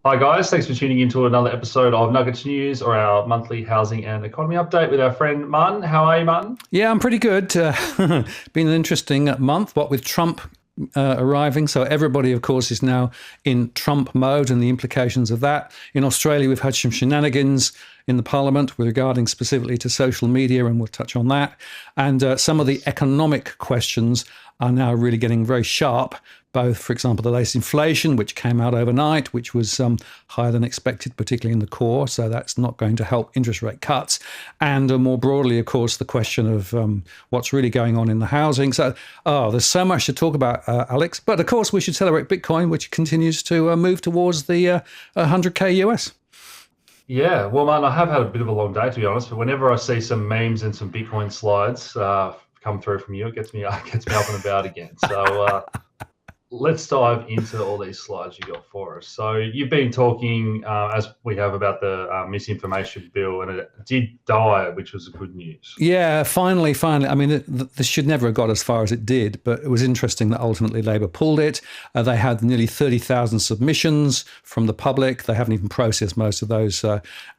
Hi guys, thanks for tuning into another episode of Nuggets News, or our monthly housing and economy update with our friend Martin. How are you, Martin? Yeah, I'm pretty good. Been an interesting month, what with Trump arriving. So everybody, of course, is now in Trump mode and the implications of that. In Australia, we've had some shenanigans in the parliament regarding specifically to social media, and we'll touch on that. And some of the economic questions are now really getting very sharp. Both, for example, the latest inflation, which came out overnight, which was higher than expected, particularly in the core. So that's not going to help interest rate cuts. And more broadly, of course, the question of what's really going on in the housing. So, there's so much to talk about, Alex. But of course, we should celebrate Bitcoin, which continues to move towards the 100K US. Yeah, well, Martin, I have had a bit of a long day, to be honest. But whenever I see some memes and some Bitcoin slides come through from you, it gets me up and about again. So let's dive into all these slides you got for us. So you've been talking, as we have, about the misinformation bill, and it did die, which was good news. Yeah, finally. I mean, this should never have got as far as it did, but it was interesting that ultimately Labor pulled it. They had nearly 30,000 submissions from the public. They haven't even processed most of those.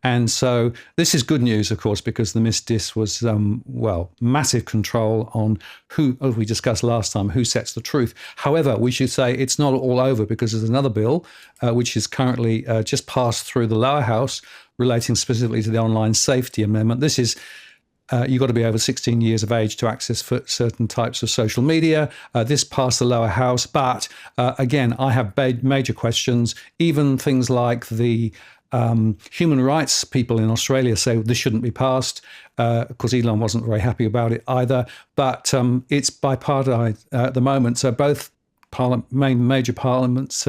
And so this is good news, of course, because the misdis was, massive control on who, as we discussed last time, who sets the truth. However, we should say it's not all over, because there's another bill which is currently just passed through the lower house relating specifically to the online safety amendment. This is you've got to be over 16 years of age to access certain types of social media. This passed the lower house, but again, I have major questions. Even things like the human rights people in Australia say this shouldn't be passed. Of course, Elon wasn't very happy about it either. But it's bipartite at the moment. So both major parliaments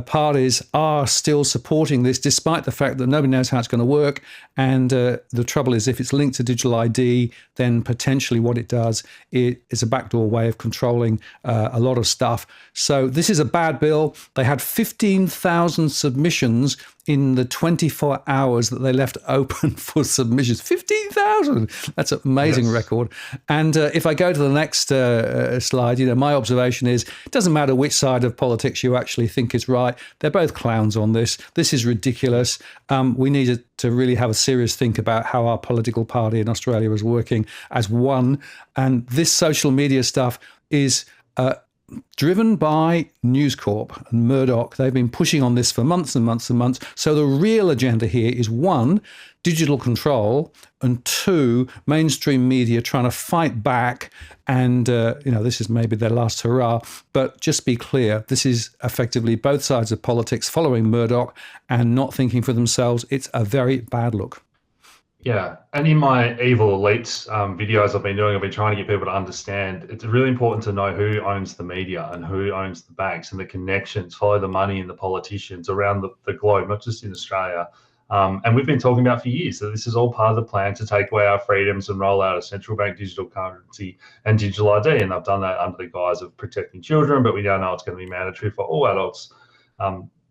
parties are still supporting this, despite the fact that nobody knows how it's going to work. And the trouble is, if it's linked to digital ID, then potentially what it does is a backdoor way of controlling a lot of stuff. So this is a bad bill. They had 15,000 submissions in the 24 hours that they left open for submissions. 15,000! That's an amazing record. And if I go to the next slide, my observation is, it doesn't matter which side of politics you actually think is right. They're both clowns on this. This is ridiculous. We need to really have a serious think about how our political party in Australia is working as one. And this social media stuff is driven by News Corp and Murdoch. They've been pushing on this for months and months and months. So the real agenda here is, one, digital control, and two, mainstream media trying to fight back. And, this is maybe their last hurrah. But just be clear, this is effectively both sides of politics following Murdoch and not thinking for themselves. It's a very bad look. Yeah, and in my Evil Elites videos I've been doing, I've been trying to get people to understand it's really important to know who owns the media and who owns the banks and the connections, follow the money and the politicians around the globe, not just in Australia. And we've been talking about for years that this is all part of the plan to take away our freedoms and roll out a central bank digital currency and digital ID. And they've done that under the guise of protecting children, but we now know it's going to be mandatory for all adults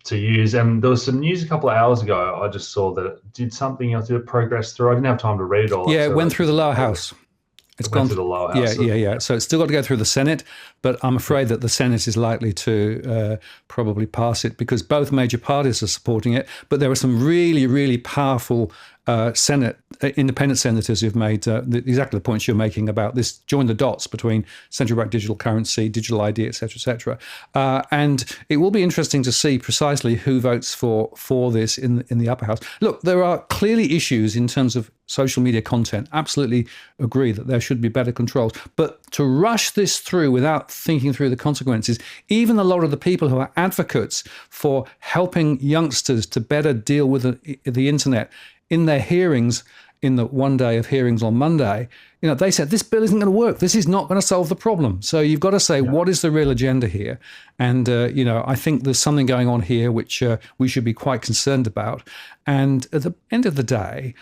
to use. And there was some news a couple of hours ago. I just saw that it did something else, did it progress through? I didn't have time to read it all. Yeah, it went through the lower house. It's gone through the lower house. Yeah. So it's still got to go through the Senate, but I'm afraid that the Senate is likely to probably pass it, because both major parties are supporting it. But there are some really, really powerful independent senators who've made exactly the points you're making about this, join the dots between central bank digital currency, digital ID, et cetera, and it will be interesting to see precisely who votes for this in the upper house. Look, there are clearly issues in terms of social media content. Absolutely agree that there should be better controls. But to rush this through without thinking through the consequences, even a lot of the people who are advocates for helping youngsters to better deal with the internet, in their hearings, in the one day of hearings on Monday, they said this bill isn't going to work. This is not going to solve the problem. So you've got to say, what is the real agenda here? And, I think there's something going on here which we should be quite concerned about. And at the end of the day,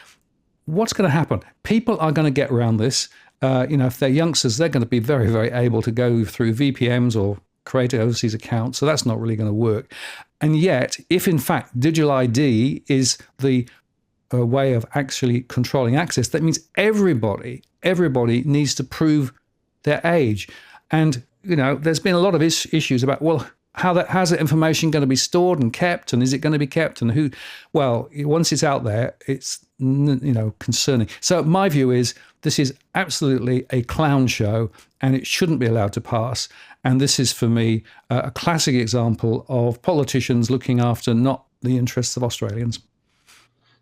what's going to happen? People are going to get around this. If they're youngsters, they're going to be very, very able to go through VPNs or create overseas accounts. So that's not really going to work. And yet, if in fact digital ID is the a way of actually controlling access, that means everybody needs to prove their age. And, there's been a lot of issues about, well, how's that information going to be stored and kept, and is it going to be kept, and who? Well, once it's out there, it's concerning. So my view is this is absolutely a clown show, and it shouldn't be allowed to pass. And this is, for me, a classic example of politicians looking after not the interests of Australians.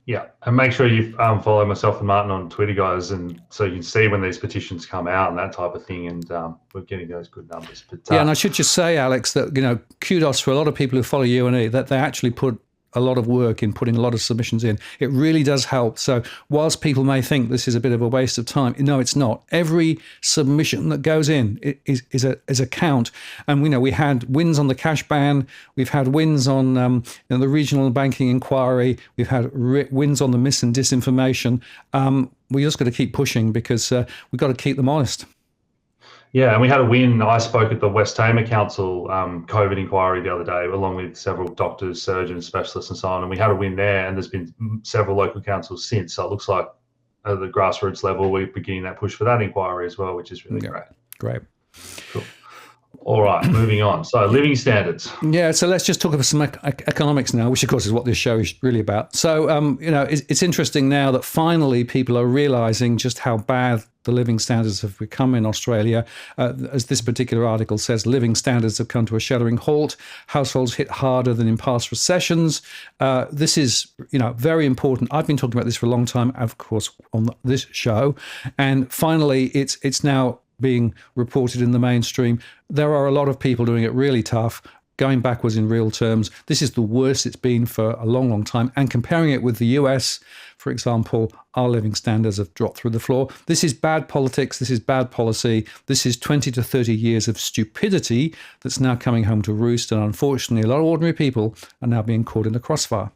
Yeah, and make sure you follow myself and Martin on Twitter, guys, and so you can see when these petitions come out and that type of thing. And we're getting those good numbers. But yeah, and I should just say, Alex, that kudos for a lot of people who follow UNE, that they actually put a lot of work in putting a lot of submissions in. It really does help. So whilst people may think this is a bit of a waste of time, no, it's not. Every submission that goes in is a count. And we had wins on the cash ban. We've had wins on the regional banking inquiry. We've had wins on the mis and disinformation. We just got to keep pushing because we've got to keep them honest. Yeah, and we had a win. I spoke at the West Tamar Council COVID inquiry the other day, along with several doctors, surgeons, specialists, and so on. And we had a win there, and there's been several local councils since. So it looks like at the grassroots level, we're beginning that push for that inquiry as well, which is really great. Great. Cool. All right, moving on. So living standards. Yeah, so let's just talk about some economics now, which of course is what this show is really about. So, it's interesting now that finally people are realizing just how bad the living standards have become in Australia. As this particular article says, living standards have come to a shuddering halt. Households hit harder than in past recessions. This is, very important. I've been talking about this for a long time, of course, on this show. And finally, it's now being reported in the mainstream. There are a lot of people doing it really tough, going backwards in real terms. This is the worst it's been for a long, long time. And comparing it with the US, for example, our living standards have dropped through the floor. This is bad politics. This is bad policy. This is 20 to 30 years of stupidity that's now coming home to roost. And unfortunately, a lot of ordinary people are now being caught in the crossfire.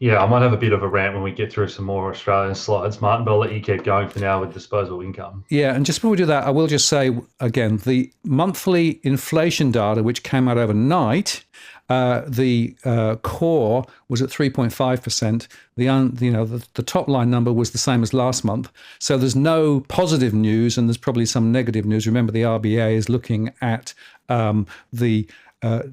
Yeah, I might have a bit of a rant when we get through some more Australian slides, Martin, but I'll let you keep going for now with disposable income. Yeah, and just before we do that, I will just say, again, the monthly inflation data, which came out overnight, the core was at 3.5%. The top line number was the same as last month. So there's no positive news, and there's probably some negative news. Remember, the RBA is looking at the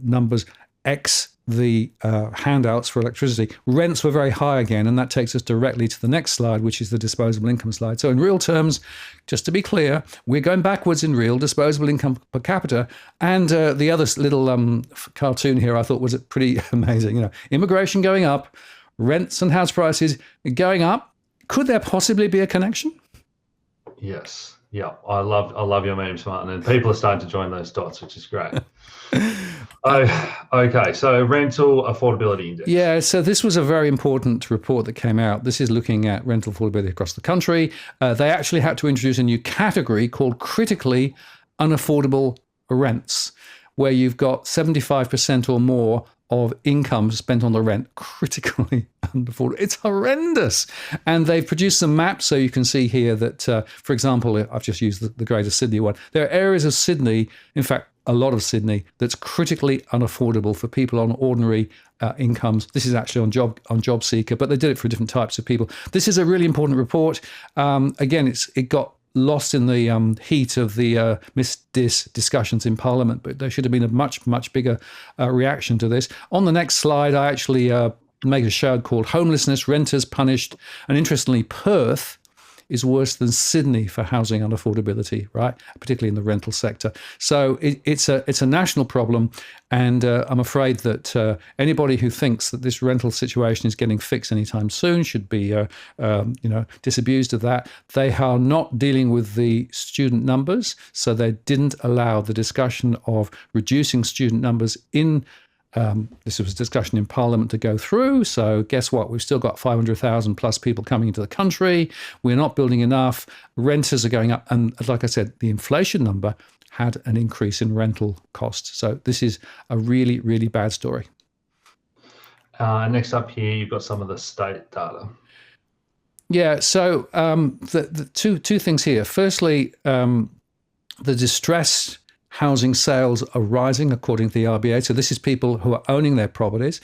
numbers X the handouts for electricity. Rents were very high again, and that takes us directly to the next slide, which is the disposable income slide. So in real terms, just to be clear, we're going backwards in real disposable income per capita. And the other little cartoon here I thought was pretty amazing. Immigration going up, rents and house prices going up. Could there possibly be a connection? Yes. Yeah, I love your memes, Martin, and people are starting to join those dots, which is great. Okay, so rental affordability index. Yeah, so this was a very important report that came out. This is looking at rental affordability across the country. They actually had to introduce a new category called critically unaffordable rents, where you've got 75% or more of income spent on the rent, critically unaffordable. It's horrendous. And they've produced some maps, so you can see here that, for example, I've just used the Greater Sydney one. There are areas of Sydney, in fact, a lot of Sydney, that's critically unaffordable for people on ordinary incomes. This is actually on Job Seeker, but they did it for different types of people. This is a really important report. Again, it got lost in the heat of the discussions in Parliament, but there should have been a much, much bigger reaction to this. On the next slide, I actually make a show called Homelessness, Renters Punished. And interestingly, Perth is worse than Sydney for housing unaffordability, right? Particularly in the rental sector. So it's a national problem, and I'm afraid that anybody who thinks that this rental situation is getting fixed anytime soon should be, disabused of that. They are not dealing with the student numbers, so they didn't allow the discussion of reducing student numbers in. This was a discussion in Parliament to go through. So guess what? We've still got 500,000 plus people coming into the country. We're not building enough. Renters are going up. And like I said, the inflation number had an increase in rental costs. So this is a really, really bad story. Next up here, you've got some of the state data. Yeah. So the two things here. Firstly, the distress housing sales are rising, according to the RBA. So this is people who are owning their properties,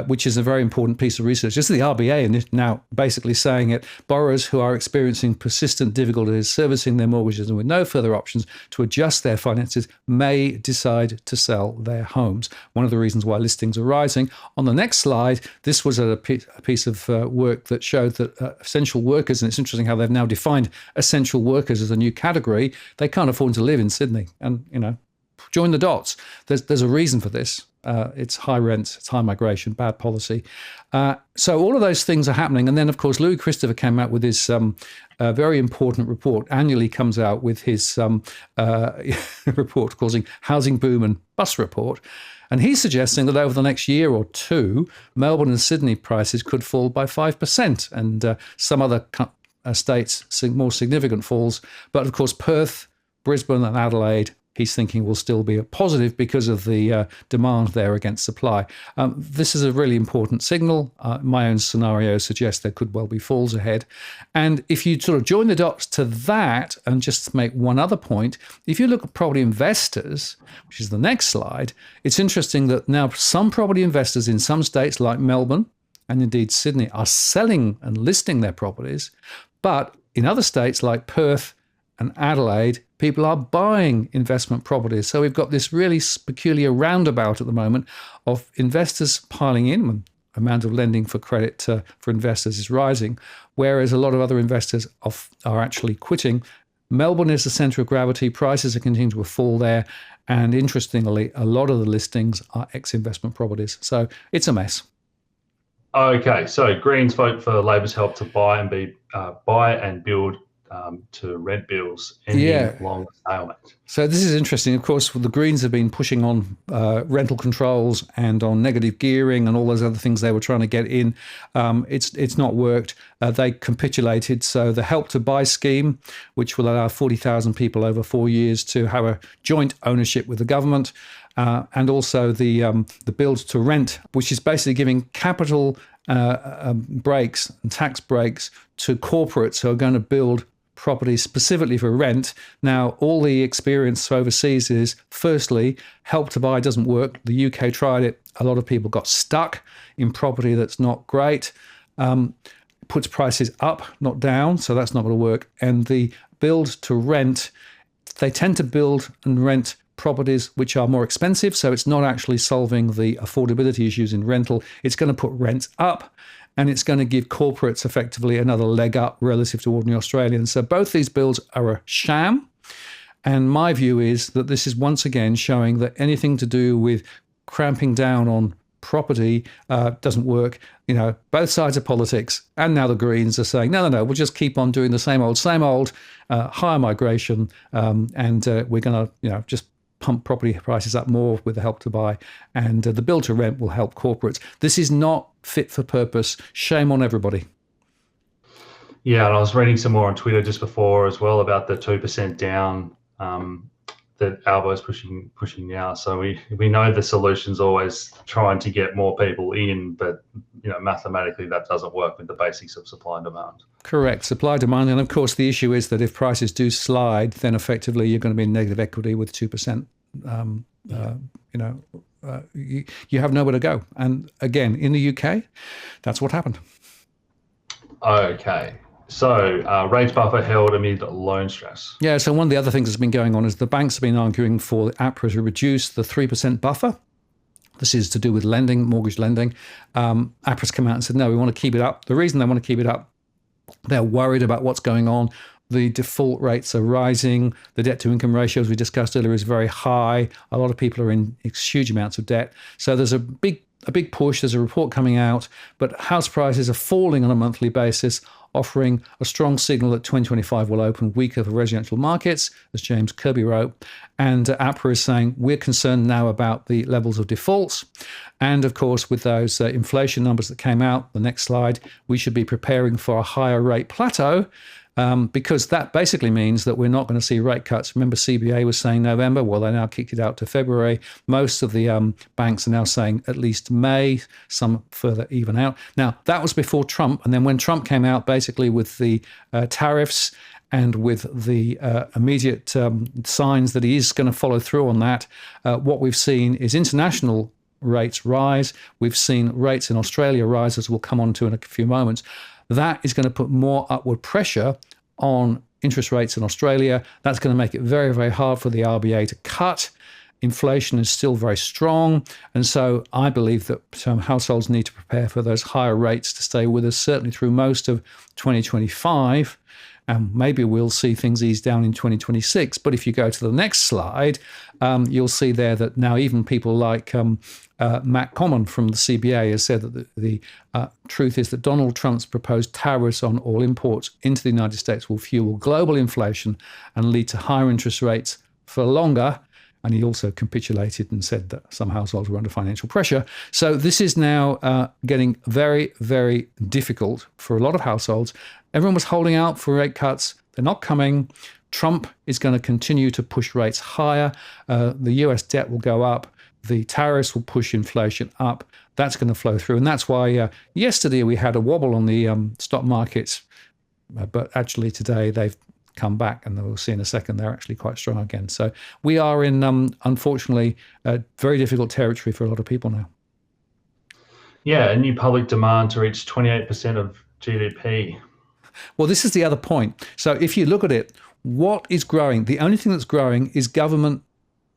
which is a very important piece of research. This is the RBA and now basically saying it. Borrowers who are experiencing persistent difficulties servicing their mortgages and with no further options to adjust their finances may decide to sell their homes. One of the reasons why listings are rising. On the next slide, this was a piece of work that showed that essential workers, and it's interesting how they've now defined essential workers as a new category. They can't afford to live in Sydney, and join the dots. There's a reason for this. It's high rents, it's high migration, bad policy. So all of those things are happening. And then, of course, Louis Christopher came out with his very important report, annually comes out with his report causing Housing Boom and Bust Report. And he's suggesting that over the next year or two, Melbourne and Sydney prices could fall by 5%, and some other states more significant falls. But of course, Perth, Brisbane and Adelaide, he's thinking will still be a positive because of the demand there against supply. This is a really important signal. My own scenario suggests there could well be falls ahead. And if you sort of join the dots to that, and just make one other point, if you look at property investors, which is the next slide, it's interesting that now some property investors in some states like Melbourne and indeed Sydney are selling and listing their properties. But in other states like Perth and Adelaide, people are buying investment properties. So we've got this really peculiar roundabout at the moment of investors piling in. The amount of lending for credit for investors is rising, whereas a lot of other investors are actually quitting. Melbourne is the centre of gravity. Prices are continuing to fall there. And interestingly, a lot of the listings are ex-investment properties. So it's a mess. Okay, so Greens vote for Labor's help to buy and build to rent bills, ending long stalemate. So this is interesting. Of course, the Greens have been pushing on rental controls and on negative gearing and all those other things they were trying to get in. It's not worked. They capitulated. So the Help to Buy scheme, which will allow 40,000 people over 4 years to have a joint ownership with the government, and also the Build to Rent, which is basically giving capital breaks and tax breaks to corporates who are going to build property specifically for rent. Now, all the experience overseas is, firstly, Help to Buy doesn't work. The UK tried it. A lot of people got stuck in property that's not great. Puts prices up, not down, so that's not going to work. And the Build to Rent, they tend to build and rent properties which are more expensive, so it's not actually solving the affordability issues in rental. It's going to put rents up, and it's going to give corporates effectively another leg up relative to ordinary Australians. So both these bills are a sham. And my view is that this is once again showing that anything to do with cramping down on property doesn't work. Both sides of politics, and now the Greens are saying, no, we'll just keep on doing the same old, higher migration, and we're going to, just pump property prices up more with the Help to Buy, and the Build to Rent will help corporates. This is not fit for purpose. Shame on everybody. Yeah, and I was reading some more on Twitter just before as well about the 2% down that Albo's pushing now. So we know the solution's always trying to get more people in, but mathematically that doesn't work with the basics of supply and demand. Correct, supply demand, and of course the issue is that if prices do slide, then effectively you're going to be in negative equity with 2%. You have nowhere to go. And again, in the UK, that's what happened. Okay. So rates buffer held amid loan stress. Yeah, so one of the other things that's been going on is the banks have been arguing for APRA to reduce the 3% buffer. This is to do with lending, mortgage lending. APRA's come out and said, no, we want to keep it up. The reason they want to keep it up, they're worried about what's going on. The default rates are rising. The debt to income ratio, as we discussed earlier, is very high. A lot of people are in huge amounts of debt. So there's a big push. There's a report coming out, but house prices are falling on a monthly basis, offering a strong signal that 2025 will open weaker for residential markets, as James Kirby wrote. And APRA is saying we're concerned now about the levels of defaults. And of course, with those inflation numbers that came out, the next slide, we should be preparing for a higher rate plateau. because that basically means that we're not going to see rate cuts. Remember, CBA was saying November. Well, they now kicked it out to February. Most of the banks are now saying at least May, some further even out. Now, that was before Trump. And then when Trump came out, basically with the tariffs and with the immediate signs that he is going to follow through on that, what we've seen is international rates rise. We've seen rates in Australia rise, as we'll come on to in a few moments. That is going to put more upward pressure on interest rates in Australia. That's going to make it very, very hard for the RBA to cut. Inflation is still very strong. And so I believe that households need to prepare for those higher rates to stay with us, certainly through most of 2025. And maybe we'll see things ease down in 2026. But if you go to the next slide, you'll see there that now even people like Matt Common from the CBA has said that the truth is that Donald Trump's proposed tariffs on all imports into the United States will fuel global inflation and lead to higher interest rates for longer. And he also capitulated and said that some households were under financial pressure. So this is now getting very, very difficult for a lot of households. Everyone was holding out for rate cuts. They're not coming. Trump is going to continue to push rates higher. The US debt will go up. The tariffs will push inflation up. That's going to flow through. And that's why yesterday we had a wobble on the stock markets. But actually today they've come back, and we'll see in a second, they're actually quite strong again. So we are in, unfortunately, very difficult territory for a lot of people now. Yeah, a new public demand to reach 28% of GDP. Well, this is the other point. So if you look at it, what is growing? The only thing that's growing is government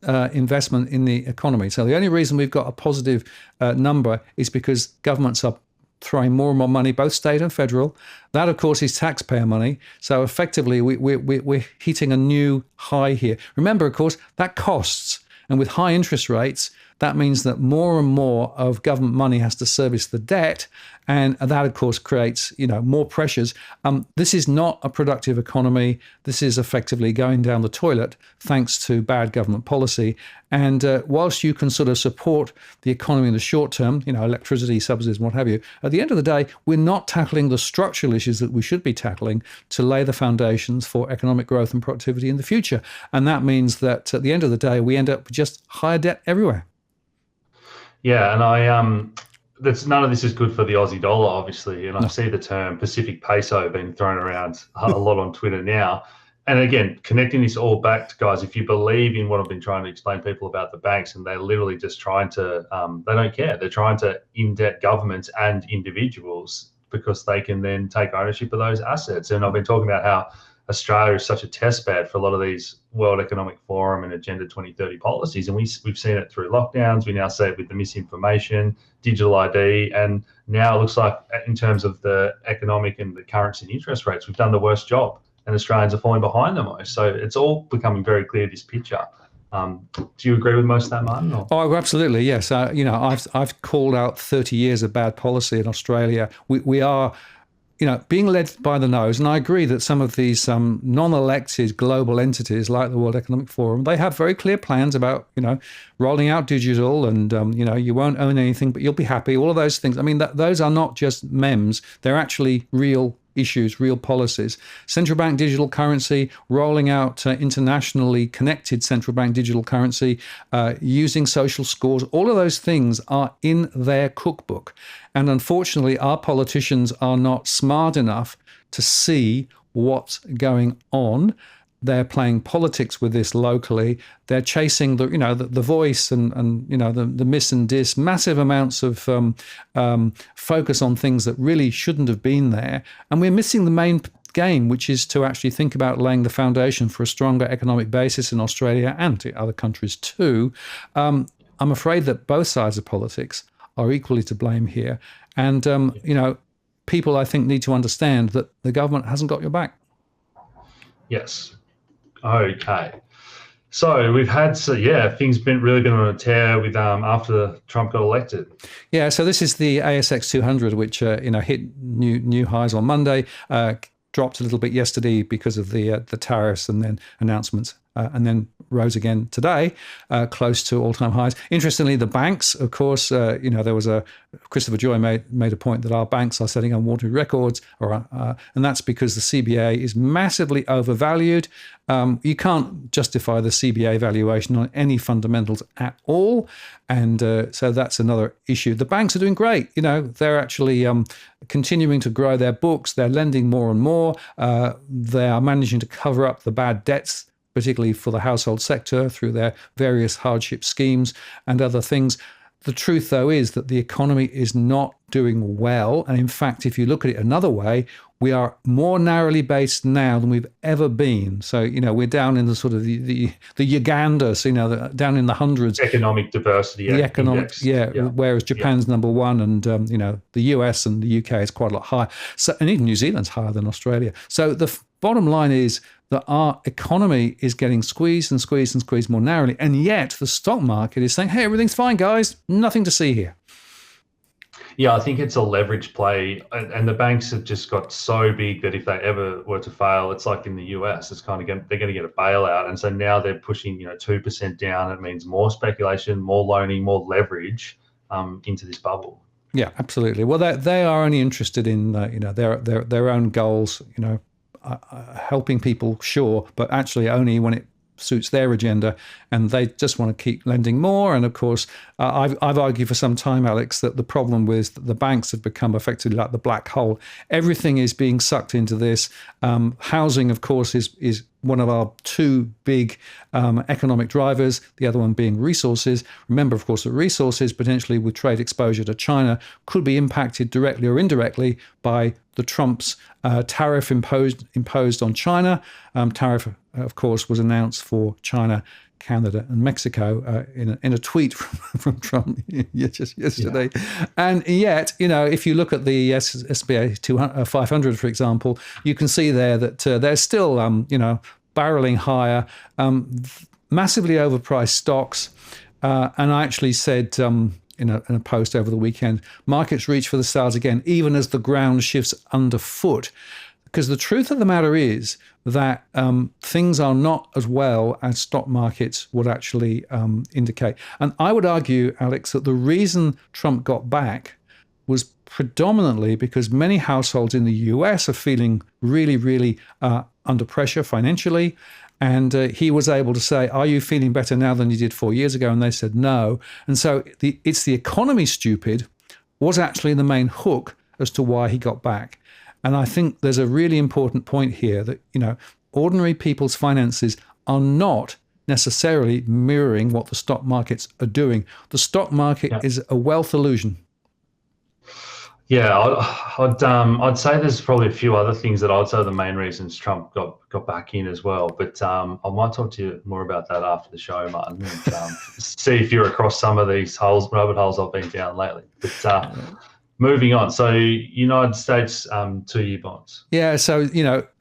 investment in the economy. So the only reason we've got a positive number is because governments are throwing more and more money, both state and federal. That, of course, is taxpayer money. So effectively, we're hitting a new high here. Remember, of course, that costs. And with high interest rates, that means that more and more of government money has to service the debt. And that, of course, creates, more pressures. This is not a productive economy. This is effectively going down the toilet thanks to bad government policy. And whilst you can sort of support the economy in the short term, electricity subsidies and what have you, at the end of the day, we're not tackling the structural issues that we should be tackling to lay the foundations for economic growth and productivity in the future. And that means that at the end of the day, we end up with just higher debt everywhere. Yeah, and none of this is good for the Aussie dollar, obviously. And I see the term Pacific peso being thrown around a lot on Twitter now. And again, connecting this all back to, guys, if you believe in what I've been trying to explain to people about the banks, and they're literally just trying to, they don't care. They're trying to in-debt governments and individuals because they can then take ownership of those assets. And I've been talking about how Australia is such a test bed for a lot of these World Economic Forum and Agenda 2030 policies. And we've seen it through lockdowns. We now see it with the misinformation, digital ID. And now it looks like in terms of the economic and the currency and interest rates, we've done the worst job. And Australians are falling behind the most. So it's all becoming very clear, this picture. Do you agree with most of that, Martin? Or? Oh, absolutely, yes. I've called out 30 years of bad policy in Australia. We are being led by the nose. And I agree that some of these non-elected global entities like the World Economic Forum, they have very clear plans about, rolling out digital and, you won't own anything, but you'll be happy. All of those things. I mean, those are not just memes. They're actually real issues, real policies. Central bank digital currency, rolling out internationally connected central bank digital currency, using social scores, all of those things are in their cookbook. And unfortunately, our politicians are not smart enough to see what's going on. They're playing politics with this locally. They're chasing the voice and the miss and diss, massive amounts of focus on things that really shouldn't have been there. And we're missing the main game, which is to actually think about laying the foundation for a stronger economic basis in Australia and to other countries too. I'm afraid that both sides of politics are equally to blame here. And, people, I think, need to understand that the government hasn't got your back. Yes. Okay. So we've had, things really been on a tear with after Trump got elected. Yeah. So this is the ASX 200, which hit new highs on Monday, dropped a little bit yesterday because of the tariffs and then announcements and then rose again today, close to all-time highs. Interestingly, the banks, of course, there was Christopher Joy made a point that our banks are setting unwanted records, and that's because the CBA is massively overvalued. You can't justify the CBA valuation on any fundamentals at all, and so that's another issue. The banks are doing great. They're actually continuing to grow their books. They're lending more and more. They are managing to cover up the bad debts, particularly for the household sector, through their various hardship schemes and other things. The truth, though, is that the economy is not doing well. And in fact, if you look at it another way, we are more narrowly based now than we've ever been. So, we're down in the sort of the Uganda, down in the hundreds. Economic diversity. The economic, whereas Japan's number one, and, the US and the UK is quite a lot higher. So, and even New Zealand's higher than Australia. So the bottom line is that our economy is getting squeezed and squeezed and squeezed more narrowly. And yet the stock market is saying, hey, everything's fine, guys. Nothing to see here. Yeah, I think it's a leverage play. And the banks have just got so big that if they ever were to fail, it's like in the US, it's kind of they're going to get a bailout. And so now they're pushing, 2% down. It means more speculation, more loaning, more leverage into this bubble. Yeah, absolutely. Well, they are only interested in, their own goals, helping people, sure, but actually only when it suits their agenda, and they just want to keep lending more. And of course, I've argued for some time, Alex, that the problem with the banks have become effectively like the black hole. Everything is being sucked into this. Housing, of course, is one of our two big economic drivers, the other one being resources. Remember, of course, that resources, potentially with trade exposure to China, could be impacted directly or indirectly by the Trump's tariff imposed on China. Tariff, of course, was announced for China, Canada, and Mexico in a tweet from Trump just yesterday. Yeah. And yet, if you look at the SPA 500, for example, you can see there that they're still, barreling higher, massively overpriced stocks. And I actually said in a post over the weekend, markets reach for the stars again, even as the ground shifts underfoot. Because the truth of the matter is that things are not as well as stock markets would actually indicate. And I would argue, Alex, that the reason Trump got back was predominantly because many households in the US are feeling really, really under pressure financially. And he was able to say, are you feeling better now than you did 4 years ago? And they said no. And so it's the economy, stupid, was actually the main hook as to why he got back. And I think there's a really important point here that, ordinary people's finances are not necessarily mirroring what the stock markets are doing. The stock market is a wealth illusion. Yeah, I'd say there's probably a few other things that I'd say are the main reasons Trump got back in as well. But I might talk to you more about that after the show, Martin, and see if you're across some of these rabbit holes I've been down lately. But moving on, so United States 2-year bonds. Yeah, so,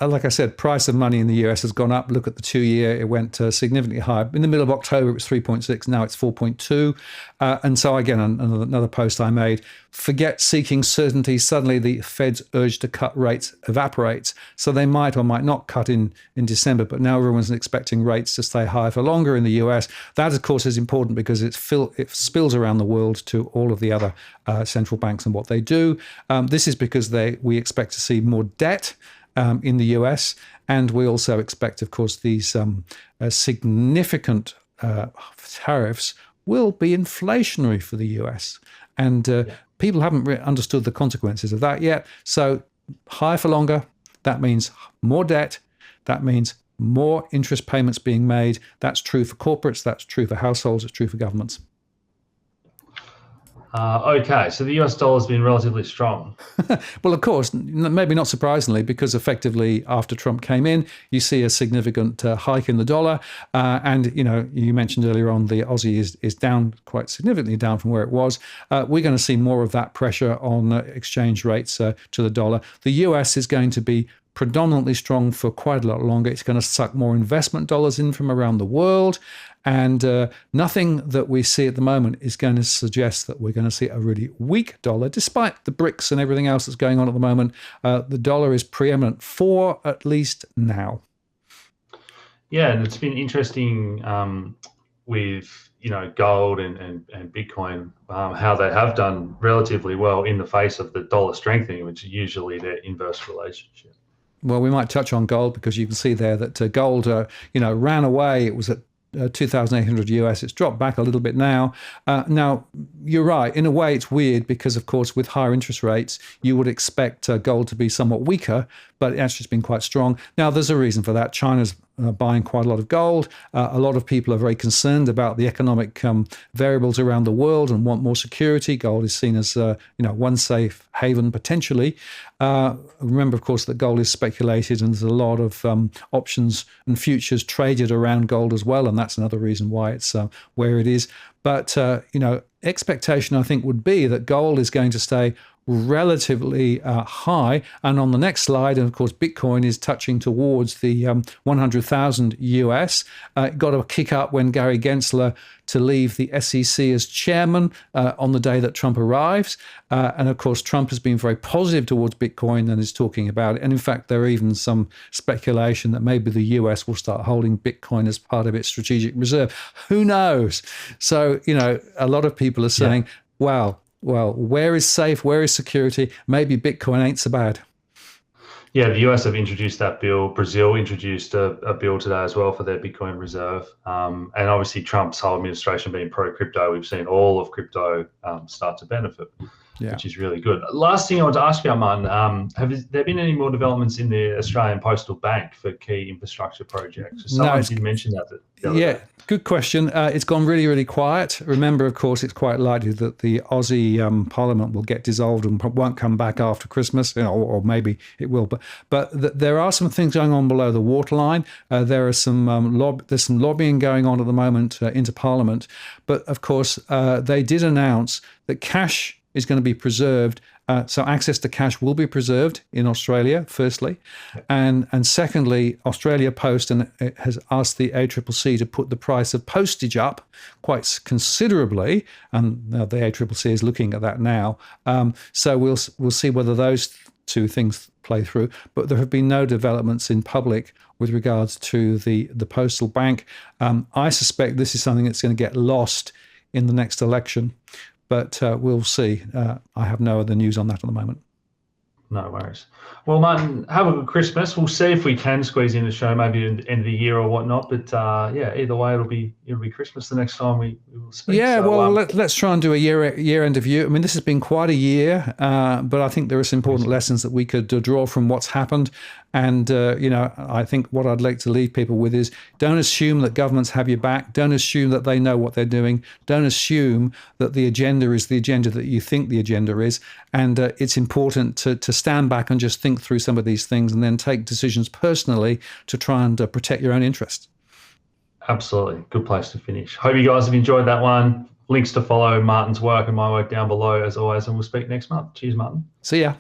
like I said, price of money in the US has gone up. Look at the 2-year, it went significantly higher. In the middle of October, it was 3.6, now it's 4.2. And so again, another post I made, forget seeking certainty. Suddenly the Fed's urge to cut rates evaporates. So they might or might not cut in December, but now everyone's expecting rates to stay high for longer in the US. That, of course, is important because it spills around the world to all of the other central banks and what they do. This is because we expect to see more debt in the US, and we also expect, of course, these significant tariffs will be inflationary for the US. And people haven't understood the consequences of that yet. So higher for longer, that means more debt, that means more interest payments being made. That's true for corporates, that's true for households, it's true for governments. Okay, so the US dollar has been relatively strong. Well, of course, maybe not surprisingly, because effectively after Trump came in, you see a significant hike in the dollar. And, you mentioned earlier on the Aussie is down quite significantly down from where it was. We're going to see more of that pressure on exchange rates to the dollar. The US is going to be predominantly strong for quite a lot longer. It's going to suck more investment dollars in from around the world. And nothing that we see at the moment is going to suggest that we're going to see a really weak dollar, despite the BRICS and everything else that's going on at the moment. The dollar is preeminent for at least now. Yeah, and it's been interesting with gold and Bitcoin, how they have done relatively well in the face of the dollar strengthening, which is usually their inverse relationship. Well, we might touch on gold because you can see there that gold, ran away. It was at 2,800 US. It's dropped back a little bit now. Now, you're right. In a way, it's weird because, of course, with higher interest rates, you would expect gold to be somewhat weaker, but it's actually been quite strong. Now, there's a reason for that. China's buying quite a lot of gold. A lot of people are very concerned about the economic variables around the world and want more security. Gold is seen as one safe haven potentially. Remember, of course, that gold is speculated, and there's a lot of options and futures traded around gold as well, and that's another reason why it's where it is. But expectation, I think, would be that gold is going to stay relatively high. And on the next slide, and of course, Bitcoin is touching towards the 100,000 US. It got a kick up when Gary Gensler to leave the SEC as chairman on the day that Trump arrives. And of course, Trump has been very positive towards Bitcoin and is talking about it. And in fact, there are even some speculation that maybe the US will start holding Bitcoin as part of its strategic reserve. Who knows? So, a lot of people are saying, wow, well, where is safe? Where is security? Maybe Bitcoin ain't so bad. Yeah, the US have introduced that bill. Brazil introduced a bill today as well for their Bitcoin reserve. And obviously, Trump's whole administration being pro-crypto, we've seen all of crypto start to benefit, which is really good. Last thing I want to ask you, Martin, have there been any more developments in the Australian Postal Bank for key infrastructure projects? Someone did mention that the other day. Good question. It's gone really, really quiet. Remember, of course, it's quite likely that the Aussie Parliament will get dissolved and won't come back after Christmas, or maybe it will. But there are some things going on below the waterline. There are there's some lobbying going on at the moment into Parliament. But of course, they did announce that cash is going to be preserved. So access to cash will be preserved in Australia, firstly. And secondly, Australia Post has asked the ACCC to put the price of postage up quite considerably. And the ACCC is looking at that now. So we'll see whether those two things play through. But there have been no developments in public with regards to the postal bank. I suspect this is something that's going to get lost in the next election. But we'll see. I have no other news on that at the moment. No worries. Well, Martin, have a good Christmas. We'll see if we can squeeze in the show, maybe at the end of the year or whatnot. But either way, it'll be Christmas the next time we will speak. Yeah, so, well, let's try and do a year end review. I mean, this has been quite a year, but I think there are some important lessons that we could draw from what's happened. And, I think what I'd like to leave people with is don't assume that governments have your back. Don't assume that they know what they're doing. Don't assume that the agenda is the agenda that you think the agenda is. And it's important to stand back and just think through some of these things and then take decisions personally to try and protect your own interests. Absolutely. Good place to finish. Hope you guys have enjoyed that one. Links to follow Martin's work and my work down below as always, and we'll speak next month. Cheers, Martin. See ya.